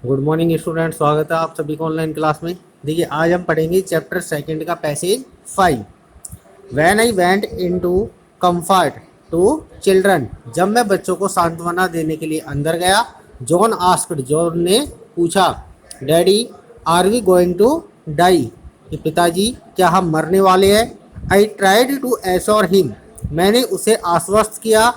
Good morning student, स्वागत है आप सभी को ऑनलाइन क्लास में। देखिए आज हम पढ़ेंगे चैप्टर सेकंड का passage 5। When I went into comfort to children, जब मैं बच्चों को सांत्वना देने के लिए अंदर गया। जॉन आस्क्ड, जॉन ने पूछा, daddy are we going to die, कि पिताजी क्या हम मरने वाले हैं। I tried to assure him, मैंने उसे आश्वस्त किया।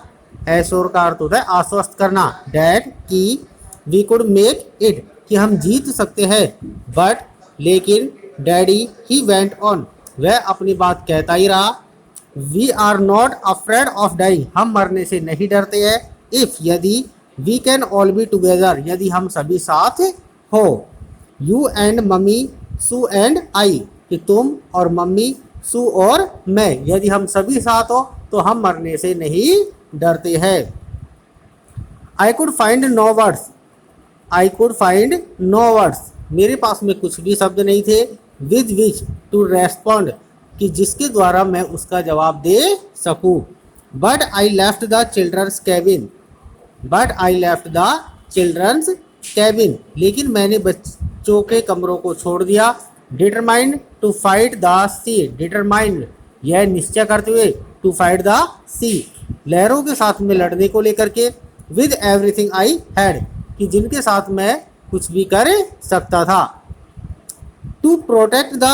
एश्योर का अर्थ होता है आश्वस्त करना। डैड की वी कुड मेक इट, कि हम जीत सकते हैं। बट लेकिन डैडी ही वेंट ऑन, वह अपनी बात कहता ही रहा। We are not afraid of dying, हम मरने से नहीं डरते हैं। इफ, यदि, we can all be together, यदि हम सभी साथ हो। You and mummy, Sue and I, कि तुम और मम्मी, सू और मैं, यदि हम सभी साथ हो तो हम मरने से नहीं डरते हैं। I could find no words, I could find no words, मेरे पास में कुछ भी शब्द नहीं थे। विद विच टू रेस्पॉन्ड, कि जिसके द्वारा मैं उसका जवाब दे सकूं। But I left the children's cabin, but I left the children's cabin, लेकिन मैंने बच्चों के कमरों को छोड़ दिया। Determined to fight the sea, determined यह निश्चय करते हुए, टू फाइट द सी लहरों के साथ में लड़ने को लेकर के। विद एवरीथिंग आई हैड, कि जिनके साथ मैं कुछ भी कर सकता था। To protect the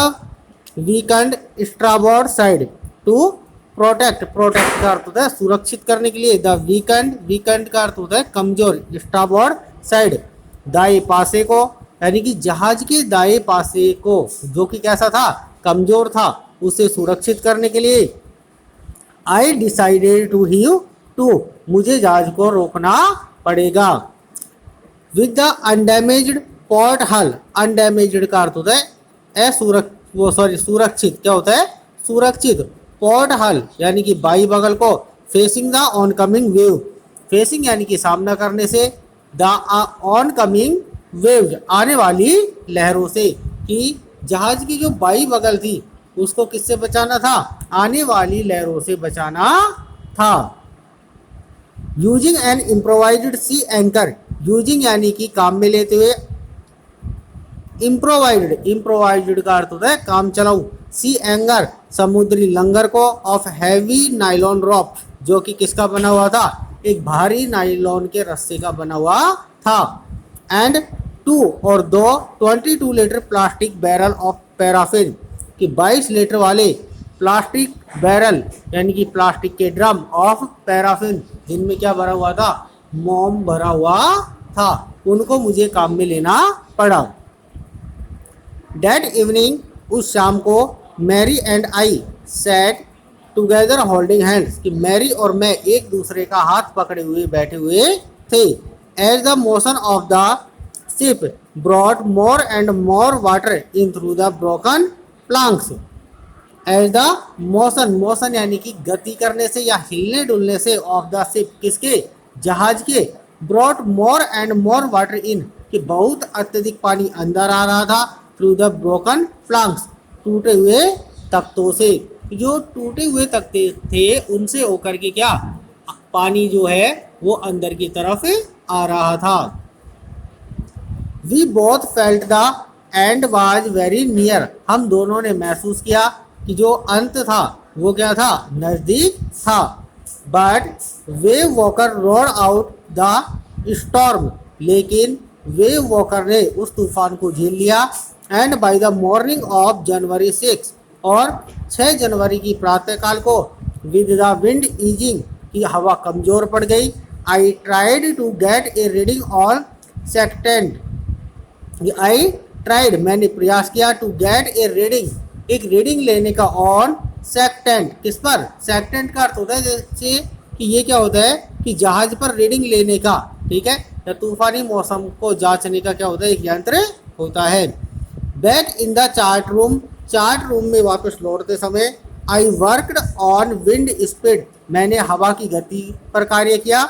weakened starboard side, to protect, protect का अर्थ होता है सुरक्षित करने के लिए। द वीकेंड, वीकेंड का अर्थ होता है कमजोर। स्टारबोर्ड साइड, दाएं पासे को, यानी कि जहाज के दाएं पासे को, जो कि कैसा था, कमजोर था, उसे सुरक्षित करने के लिए। I decided to heave to, मुझे जहाज को रोकना पड़ेगा। With the undamaged port hull, undamaged का अर्थ होता है सुरक्षित, क्या होता है, सुरक्षित। पोर्ट हल यानी कि बाई बगल को। Facing the oncoming wave, facing यानी कि सामना करने से, द ऑनकमिंग वेव आने वाली लहरों से, कि जहाज की जो बाई बगल थी उसको किससे बचाना था, आने वाली लहरों से बचाना था। यूजिंग एन इम्प्रोवाइज्ड सी एंकर, यूजिंग यानी कि काम में लेते हुए। इम्प्रोवाइज्ड, इम्प्रोवाइज्ड का अर्थ होता है काम चलाऊ। सी एंगर समुद्री लंगर को। ऑफ हैवी नाइलॉन रॉप, जो कि किसका बना हुआ था, एक भारी नाइलॉन के रस्से का बना हुआ था। एंड टू और दो 22 litre plastic barrel of paraffin, कि 22 लीटर वाले प्लास्टिक बैरल यानी कि प्लास्टिक के ड्रम ऑफ पैराफिन, जिनमें क्या भरा हुआ था, मोम भरा हुआ था, उनको मुझे काम में लेना पड़ा। डेट इवनिंग, उस शाम को, Mary and I sat together holding hands, कि मैरी और मैं एक दूसरे का हाथ पकड़े हुए बैठे हुए थे। As the motion of the ship brought more and more water in through the broken planks. As the motion, motion यानी कि गति करने से या हिलने डुलने से, ऑफ द शिप किसके, जहाज के। Brought more and more water इन, कि बहुत अत्यधिक पानी अंदर आ रहा था। थ्रू द ब्रोकन प्लैंक्स, टूटे हुए तख्तों से, जो टूटे हुए तख्ते थे उनसे होकर के क्या, पानी जो है वो अंदर की तरफ आ रहा था। We both felt the end was very near, हम दोनों ने महसूस किया कि जो अंत था वो क्या था, नजदीक था। But wave walker road out the storm, लेकिन वेव वॉकर ने उस तूफान को झेल लिया। And by the morning of January 6, और 6 जनवरी की प्रातःकाल को, विद द विंड ईजिंग, की हवा कमजोर पड़ गई। I tried to get a reading on sextant, I tried मैंने प्रयास किया, टू गेट ए रीडिंग एक रीडिंग लेने का, ऑन सेक्टेंट, किस पर, सेक्टेंट का अर्थ होता है जैसे कि ये क्या होता है कि जहाज पर रीडिंग लेने का, ठीक है, या तूफानी मौसम को जांचने का क्या होता है, एक यंत्र होता है। Back in the chart room, chart room में वापस लौटते समय, I worked on wind speed, मैंने हवा की गति पर कार्य किया।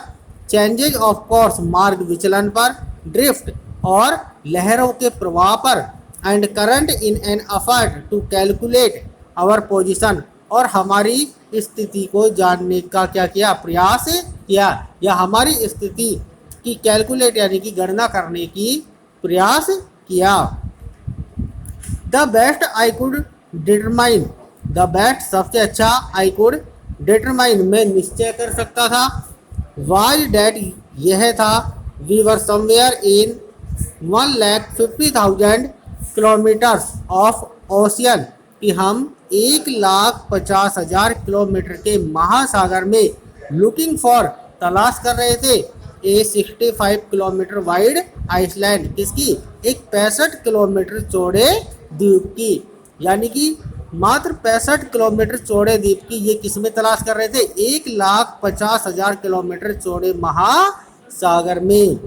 चेंजेज ऑफ कोर्स, मार्ग विचलन पर। ड्रिफ्ट और लहरों के प्रवाह पर। And current in an effort to calculate our position, और हमारी स्थिति को जानने का क्या किया, प्रयास किया, या हमारी स्थिति की कैलकुलेट यानी कि गणना करने की प्रयास किया। The best I could determine, the best सबसे अच्छा, आई कुड डिटरमाइन मैं निश्चय कर सकता था, वाज डैट यह था, we were somewhere in 1,50,000 kilometres of ocean कि हम 1,50,000 किलोमीटर के महासागर में लुकिंग फॉर तलाश कर रहे थे ए 65 किलोमीटर वाइड आइसलैंड किसकी, एक 65 किलोमीटर चौड़े द्वीप की, यानी कि मात्र 65 किलोमीटर चौड़े द्वीप की ये किसमें तलाश कर रहे थे, 1,50,000 किलोमीटर चौड़े महासागर में।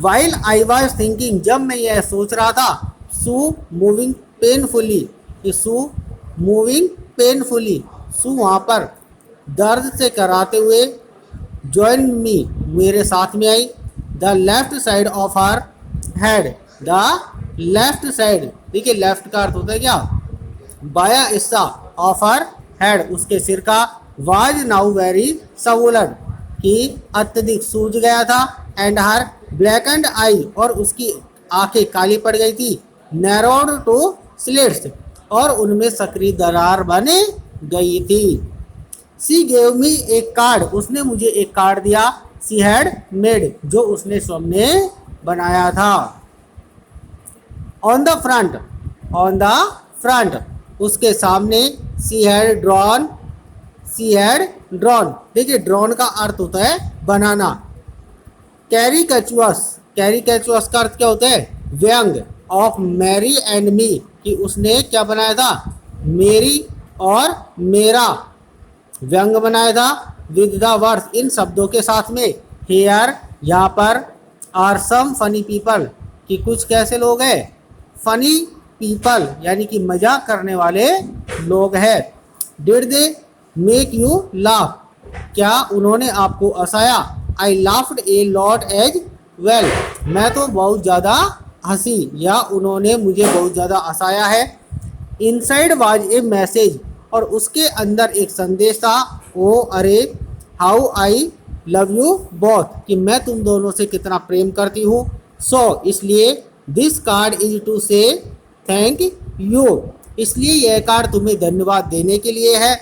वाइल आई वॉज थिंकिंग जब मैं यह सोच रहा था, सू मूविंग पेनफुली, सू मूविंग पेनफुली, सू वहाँ पर दर्द से कराते हुए, ज्वाइन मी मेरे साथ में आई, the left side of her head, the left side, देखिए लेफ्ट का अर्थ होता है क्या, बाया हिस्सा, ऑफ हर हेड उसके सिर का, वाज नाउ वेरी swollen कि अत्यधिक सूज गया था, एंड हर ब्लैकेंड आई और उसकी आंखें काली पड़ गई थी, नैरोड टू स्लिट्स और उनमें सक्रिय दरार बने गई थी। सी गेव मी एक कार्ड, उसने मुझे एक कार्ड दिया, सी हैड मेड जो उसने स्वयं बनाया था। On the front, on the front उसके सामने, she had drawn, she had drawn, देखिए ड्रॉन का अर्थ होता है बनाना। कैरिकेचुअस, कैरिकेचुअस का अर्थ क्या होता है, व्यंग, ऑफ मैरी एंड मी कि उसने क्या बनाया था, मेरी और मेरा व्यंग बनाया था, विद द वर्ड्स इन शब्दों के साथ में, हेयर यहाँ पर, आर सम फनी पीपल कि कुछ कैसे लोग हैं, फनी पीपल यानी कि मजाक करने वाले लोग हैं। Did they make you laugh, क्या उन्होंने आपको हंसाया, I laughed a lot as well, मैं तो बहुत ज़्यादा हंसी या उन्होंने मुझे बहुत ज़्यादा हंसाया है। इनसाइड वाज ए मैसेज और उसके अंदर एक संदेश था, ओ अरे, how I love you both कि मैं तुम दोनों से कितना प्रेम करती हूँ, सो इसलिए, दिस कार्ड इज टू से थैंक यू इसलिए यह कार्ड तुम्हें धन्यवाद देने के लिए है,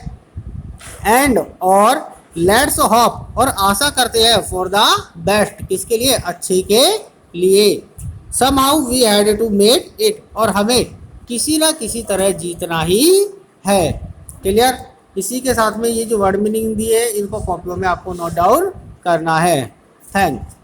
एंड और लेट्स होप और आशा करते हैं, फॉर द बेस्ट किसके लिए, अच्छे के लिए, somehow we had to make it और हमें किसी ना किसी तरह जीतना ही है। क्लियर, इसी के साथ में ये जो वर्ड मीनिंग दिए है इनको कॉपियों में आपको नोट डाउन करना है। थैंक्स।